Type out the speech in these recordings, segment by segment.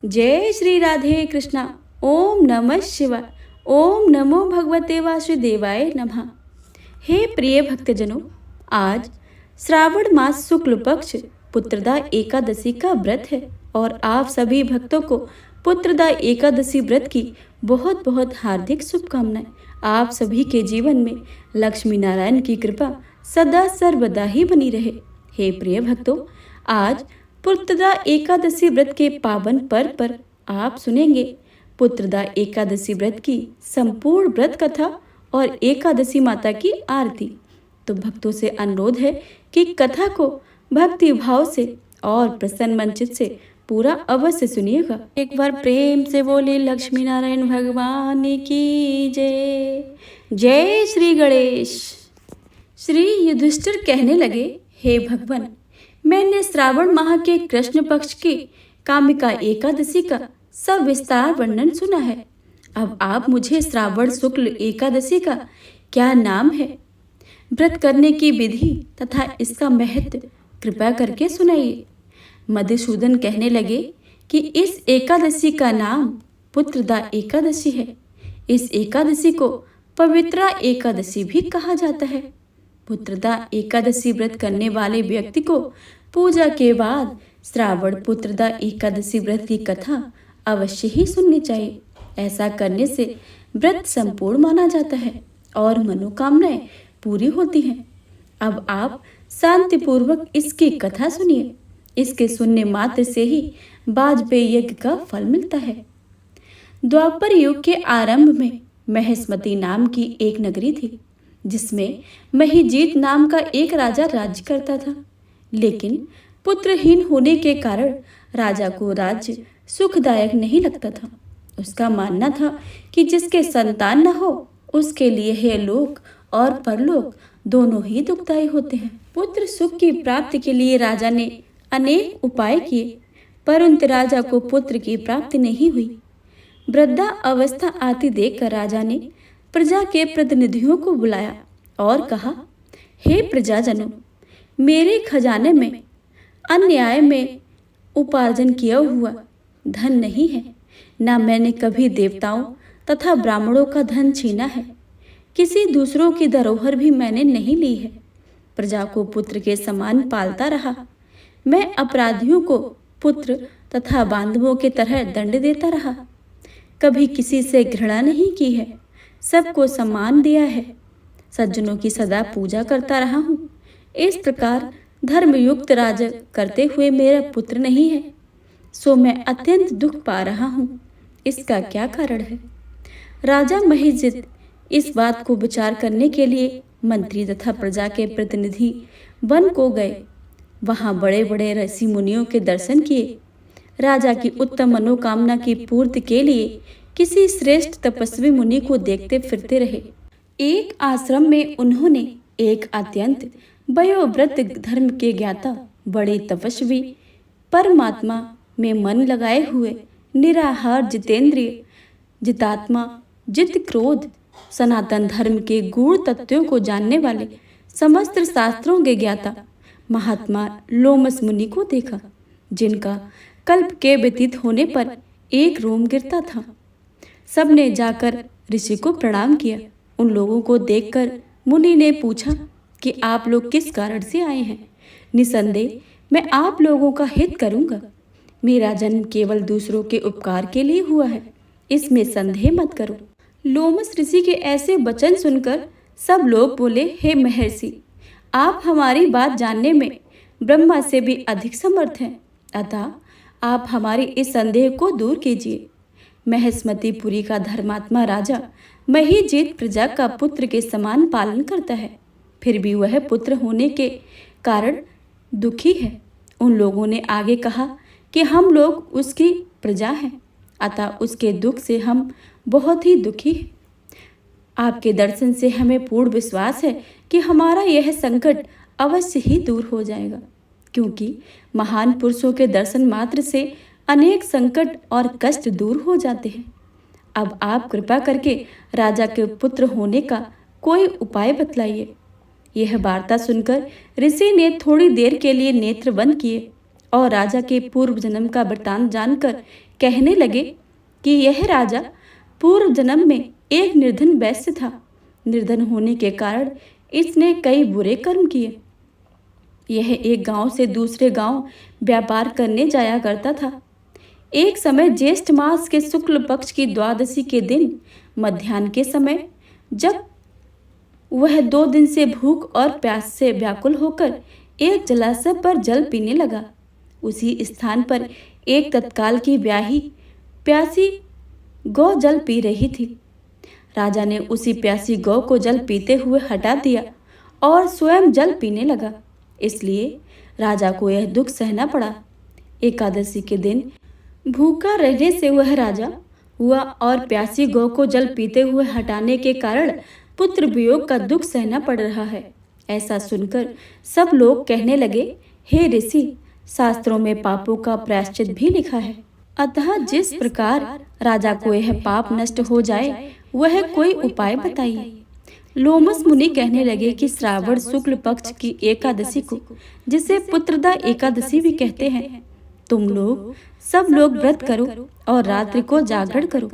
जय श्री राधे कृष्णा। ओम नमः शिवाय। ओम नमो भगवते वासुदेवाय नमः। हे प्रिय भक्तजनों, आज श्रावण मास शुक्ल पक्ष पुत्रदा एकादशी का व्रत है और आप सभी भक्तों को पुत्रदा एकादशी व्रत की बहुत बहुत हार्दिक शुभकामनाएं। आप सभी के जीवन में लक्ष्मी नारायण की कृपा सदा सर्वदा ही बनी रहे। हे प्रिय भक्तों, आज पुत्रदा एकादशी व्रत के पावन पर्व पर आप सुनेंगे पुत्रदा एकादशी व्रत की संपूर्ण व्रत कथा और एकादशी माता की आरती। तो भक्तों से अनुरोध है कि कथा को भक्ति भाव से और प्रसन्न मन चित्त से पूरा अवश्य सुनिएगा। एक बार प्रेम से बोले लक्ष्मी नारायण भगवान की जय। जय श्री गणेश। श्री युधिष्ठिर कहने लगे, हे भगवान, मैंने श्रावण माह के कृष्ण पक्ष की कामिका एकादशी का सविस्तार वर्णन सुना है। अब आप मुझे श्रावण शुक्ल एकादशी का क्या नाम है, व्रत करने की विधि तथा इसका महत्व कृपया करके सुनाइए। मधुसूदन कहने लगे कि इस एकादशी का नाम पुत्रदा एकादशी है। इस एकादशी को पवित्रा एकादशी भी कहा जाता है। पुत्रदा एकादशी व्रत करने वाले व्यक्ति को पूजा के बाद श्रावण पुत्रदा एकादशी व्रत की कथा अवश्य ही सुननी चाहिए। ऐसा करने से व्रत संपूर्ण माना जाता है और मनोकामनाएं पूरी होती हैं। अब आप शांतिपूर्वक इसकी कथा सुनिए। इसके सुनने मात्र से ही वाजपेयी यज्ञ का फल मिलता है। द्वापर युग के आरंभ में महेशमती नाम की एक नगरी थी, जिसमें महिजीत नाम का एक राजा राज्य करता था। लेकिन पुत्रहीन होने के कारण राजा को राज्य सुखदायक नहीं लगता था। उसका मानना था कि जिसके संतान न हो उसके लिए हे लोक और परलोक दोनों ही दुखदायी होते हैं। पुत्र सुख की प्राप्ति के लिए राजा ने अनेक उपाय किए, परंतु राजा को पुत्र की प्राप्ति नहीं हुई। वृद्धा अवस्था आती देखकर राजा ने प्रजा के प्रतिनिधियों को बुलाया और कहा, हे प्रजाजनों, मेरे खजाने में अन्याय में उपार्जन किया हुआ धन नहीं है। ना मैंने कभी देवताओं तथा ब्राह्मणों का धन छीना है। किसी दूसरों की धरोहर भी मैंने नहीं ली है। प्रजा को पुत्र के समान पालता रहा। मैं अपराधियों को पुत्र तथा बांधवों के तरह दंड देता रहा। कभी किसी से घृणा नहीं की है, सबको सम्मान दिया है। सज्जनों की सदा पूजा करता रहा हूँ। इस प्रकार धर्मयुक्त राज्य करते हुए मेरा पुत्र नहीं है, सो मैं अत्यंत दुख पा रहा हूँ। इसका क्या कारण है? राजा महिजित इस बात को विचार करने के लिए मंत्री तथा प्रजा के प्रतिनिधि वन को गए। वहां बड़े बड़े ऋषि मुनियों के दर्शन किए। राजा की उत्तम मनोकामना की पूर्ति के लिए किसी श्रेष्ठ तपस्वी मुनि को देखते फिरते रहे। एक आश्रम में उन्होंने एक अत्यंत वयोवृद्ध धर्म के ज्ञाता, बड़े तपस्वी, परमात्मा में मन लगाए हुए, निराहार, जितेंद्रिय, जितात्मा, जित क्रोध, सनातन धर्म के गूढ़ तत्वों को जानने वाले, समस्त शास्त्रों के ज्ञाता महात्मा लोमस मुनि को देखा, जिनका कल्प के व्यतीत होने पर एक रोम गिरता था। सबने जाकर ऋषि को प्रणाम किया। उन लोगों को देखकर मुनि ने पूछा कि आप लोग किस कारण से आए हैं? निसंदेह मैं आप लोगों का हित करूंगा। मेरा जन्म केवल दूसरों के उपकार के लिए हुआ है, इसमें संदेह मत करो। लोमस ऋषि के ऐसे वचन सुनकर सब लोग बोले, हे महर्षि, आप हमारी बात जानने में ब्रह्मा से भी अधिक समर्थ हैं, अतः आप हमारी इस संदेह को दूर कीजिए। महेशमतीपुरी का धर्मात्मा राजा महिजीत प्रजा का पुत्र के समान पालन करता है, फिर भी वह पुत्र होने के कारण दुखी है। उन लोगों ने आगे कहा कि हम लोग उसकी प्रजा हैं, अतः उसके दुख से हम बहुत ही दुखी हैं। आपके दर्शन से हमें पूर्ण विश्वास है कि हमारा यह संकट अवश्य ही दूर हो जाएगा, क्योंकि महान पुरुषों के दर्शन मात्र से अनेक संकट और कष्ट दूर हो जाते हैं। अब आप कृपा करके राजा के पुत्र होने का कोई उपाय बतलाइए। यह वार्ता सुनकर ऋषि ने थोड़ी देर के लिए नेत्र बंद किए और राजा के पूर्व जन्म का वृतांत जानकर कहने लगे कि यह राजा पूर्व जन्म में एक निर्धन वैश्य था। निर्धन होने के कारण इसने कई बुरे कर्म किए। यह एक गांव से दूसरे गांव व्यापार करने जाया करता था। एक समय ज्येष्ठ मास के शुक्ल पक्ष की द्वादशी के दिन मध्याह्न के समय, जब वह 2 दिन से भूख और प्यास से व्याकुल होकर एक जलाशय पर जल पीने लगा, उसी स्थान पर एक तत्काल की ब्याही प्यासी गौ जल पी रही थी। राजा ने उसी प्यासी गौ को जल पीते हुए हटा दिया और स्वयं जल पीने लगा। इसलिए राजा को यह दुख सहना पड़ा। एकादशी के दिन भूखा रहने से वह राजा हुआ और प्यासी गौ को जल पीते हुए हटाने के कारण पुत्र वियोग का दुख सहना पड़ रहा है। ऐसा सुनकर सब लोग कहने लगे, हे ऋषि, शास्त्रों में पापों का प्रायश्चित भी लिखा है, अतः जिस प्रकार राजा को यह पाप नष्ट हो जाए वह कोई उपाय बताइए। लोमस मुनि कहने लगे कि श्रावण शुक्ल पक्ष की एकादशी को, जिसे पुत्रदा एकादशी भी कहते हैं, तुम लोग सब लोग व्रत करो और रात्रि को जागरण करो,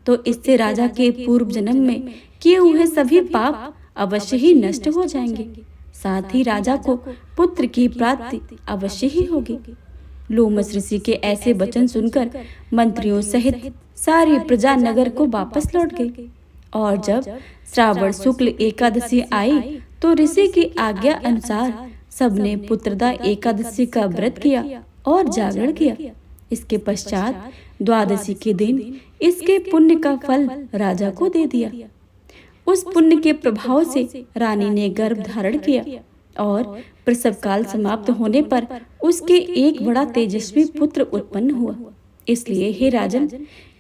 तो इससे राजा के पूर्व जन्म में किए हुए सभी पाप अवश्य ही नष्ट हो जाएंगे। साथ ही राजा को पुत्र की प्राप्ति अवश्य ही होगी। लोमस ऋषि के ऐसे वचन सुनकर मंत्रियों सहित सारी प्रजा नगर को वापस लौट गई। और जब श्रावण शुक्ल एकादशी आई तो ऋषि की आज्ञा अनुसार सबने पुत्रदा एकादशी का व्रत किया और जागरण किया। इसके पश्चात द्वादशी के दिन इसके पुण्य का फल राजा को दे दिया। उस पुण्य के प्रभाव से रानी ने गर्भ धारण किया और प्रसव काल समाप्त होने पर उसके एक बड़ा तेजस्वी पुत्र उत्पन्न हुआ। इसलिए हे राजन,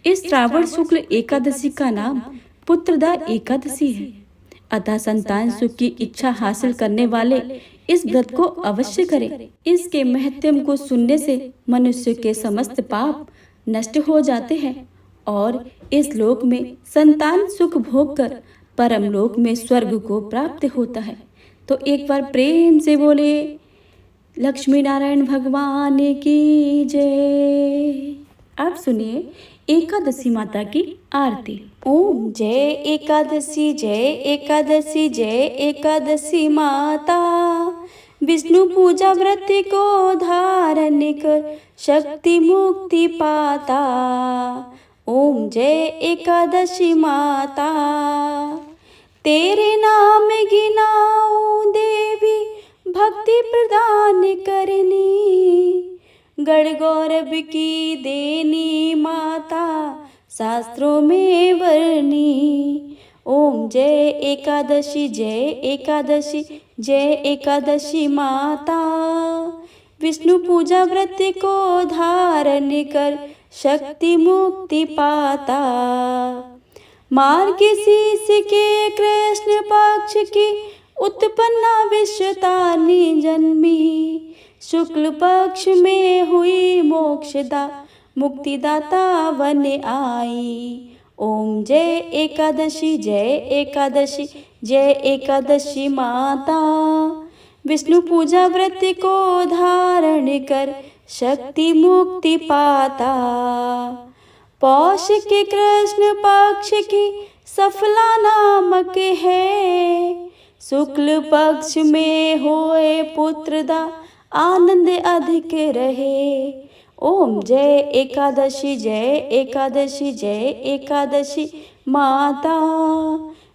इस श्रावण शुक्ल एकादशी का नाम पुत्रदा एकादशी है। अतः संतान सुख की इच्छा हासिल करने वाले इस व्रत को अवश्य करें। इसके महत्व को सुनने से मनुष्य के समस्त पाप नष्ट हो जाते हैं और इस लोक में संतान सुख भोग कर परम लोक में स्वर्ग को प्राप्त होता है। तो एक बार प्रेम से बोले लक्ष्मी नारायण भगवान की जय। अब सुनिए एकादशी माता की आरती। ओम जय एकादशी, जय एकादशी, जय एकादशी माता। विष्णु पूजा व्रत को धारण कर शक्ति मुक्ति पाता। ओम जय एकादशी माता। तेरे नाम गिनाऊं देवी, भक्ति प्रदान करनी। गढ़ गौरव की देनी माता, शास्त्रों में वर्णी। ओम जय एकादशी, जय एकादशी, जय एकादशी माता। विष्णु पूजा व्रत को धारण कर शक्ति मुक्ति पाता। मार्गशीर्ष के कृष्ण पक्ष की उत्पन्ना विश्वतारिणी जन्मी। शुक्ल पक्ष में हुई मोक्षदा, मुक्तिदाता बन आई। ओम जय एकादशी, जय एकादशी, जय एकादशी माता। विष्णु पूजा व्रत को धारण कर शक्ति मुक्ति पाता। पौष के कृष्ण पक्ष की सफला नामक है। शुक्ल पक्ष में होए पुत्रदा, आनंद अधिक रहे। ओम जय एकादशी, जय एकादशी, जय एकादशी माता।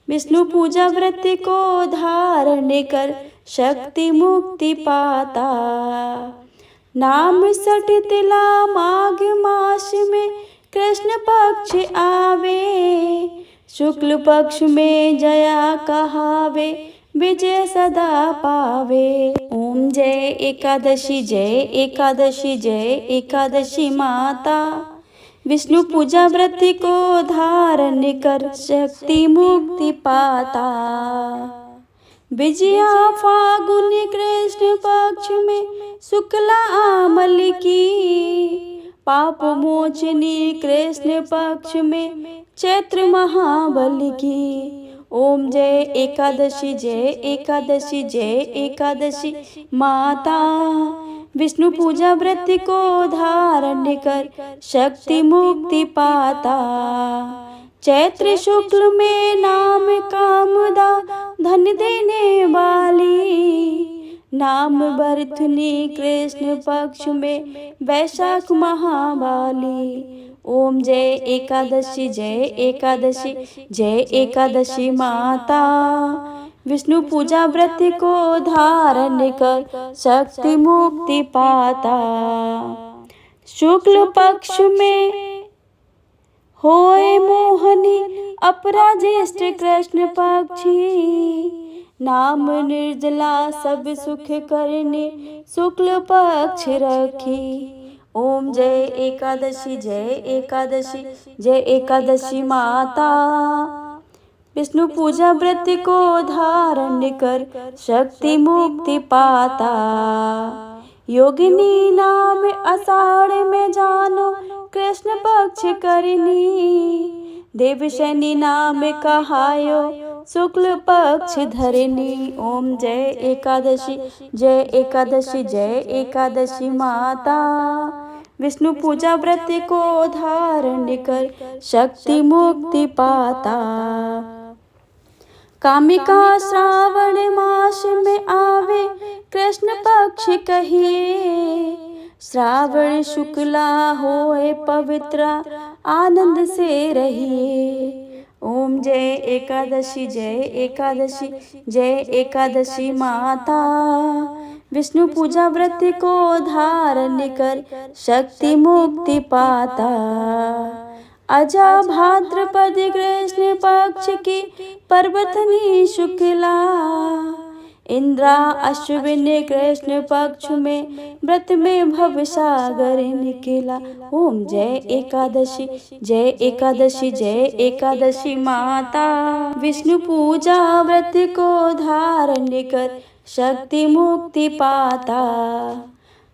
विष्णु पूजा व्रत को धारण कर शक्ति मुक्ति पाता। नाम सठ तिला माघ मास में कृष्ण पक्ष आवे। शुक्ल पक्ष में जया कहावे, विजय सदा पावे। ओम जय एकादशी, जय एकादशी, जय एकादशी माता। विष्णु पूजा व्रत को धारण कर शक्ति मुक्ति पाता। विजया फागुन कृष्ण पक्ष में शुक्ला आमल की। पाप मोचनी कृष्ण पक्ष में चैत्र महाबल की। ओम जय एकादशी, जय एकादशी, जय एकादशी माता। विष्णु पूजा व्रत को धारण कर शक्ति मुक्ति पाता। चैत्र शुक्ल में नाम कामदा धन देने वाली। नाम बरथुनी कृष्ण पक्ष में वैशाख महावाली। ओम जय एकादशी जय एकादशी जय एकादशी माता। विष्णु पूजा व्रत को धारण कर शक्ति मुक्ति पाता। शुक्ल पक्ष में होए मोहनी अपरा ज्येष्ठ कृष्ण पक्षी। नाम निर्जला सब सुख करने शुक्ल पक्ष रखी। ओम जय एकादशी जय एकादशी जय एकादशी माता। विष्णु पूजा व्रत को धारण कर शक्ति मुक्ति पाता। योगिनी नाम आषाढ़ में जानो कृष्ण पक्ष करनी। देवशनि नाम कहायो शुक्ल पक्ष धरनी। ओम जय एकादशी जय एकादशी जय एकादशी माता। विष्णु पूजा व्रत को धारण कर शक्ति मुक्ति पाता। कामिका श्रावण मास में आवे कृष्ण पक्ष कहिए। श्रावण शुक्ला होए पवित्र आनंद से रहिए। ओम जय एकादशी जय एकादशी जय एकादशी माता। विष्णु पूजा व्रत को धारण कर शक्ति मुक्ति पाता। अजा भाद्रपद कृष्ण पक्ष की पर्वतनी शुक्ला। इंद्रा अश्विन कृष्ण पक्ष में व्रत में भव सागर निकला। ओम जय एकादशी जय एकादशी जय एकादशी माता। विष्णु पूजा व्रत को धारण कर शक्ति मुक्ति पाता।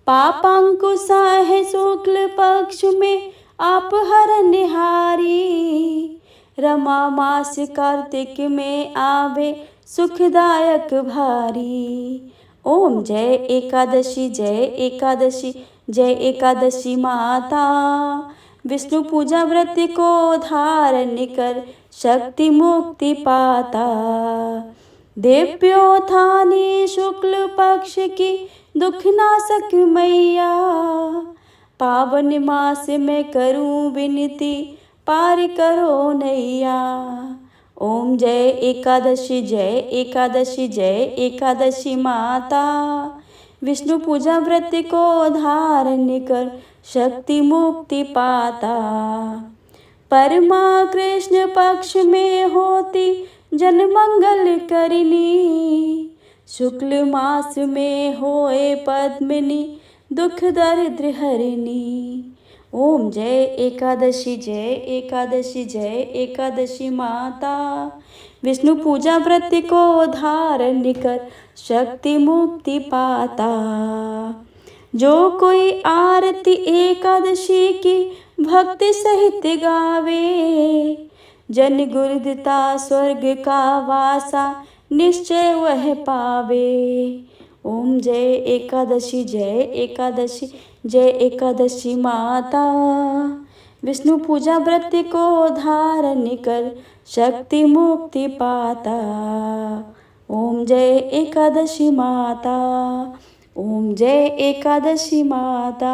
पापांकुशा है शुक्ल पक्ष में आप हरनिहारी। रमा मास कार्तिक में आवे सुखदायक भारी। ओम जय एकादशी जय एकादशी जय एकादशी माता। विष्णु पूजा व्रत को धारण कर शक्ति मुक्ति पाता। देव्योत्थानी शुक्ल पक्ष की दुख नाशक मैया। पावन मास में करूं विनती पार करो नैया। ओम जय एकादशी जय एकादशी जय एकादशी माता। विष्णु पूजा व्रत को धारण कर शक्ति मुक्ति पाता। परमा कृष्ण पक्ष में होती जन मंगल करनी। शुक्ल मास में होए पद्मिनी दुख दरिद्र हरिणी। ओम जय एकादशी जय एकादशी जय एकादशी माता। विष्णु पूजा व्रत को धारण कर शक्ति मुक्ति पाता। जो कोई आरती एकादशी की भक्ति सहित गावे। जन गुरुदता स्वर्ग का वासा निश्चय वह पावे। ओम जय एकादशी जय एकादशी जय एकादशी माता। विष्णु पूजा व्रत को धारण कर शक्ति मुक्ति पाता। ओम जय एकादशी माता। ओम जय एकादशी माता।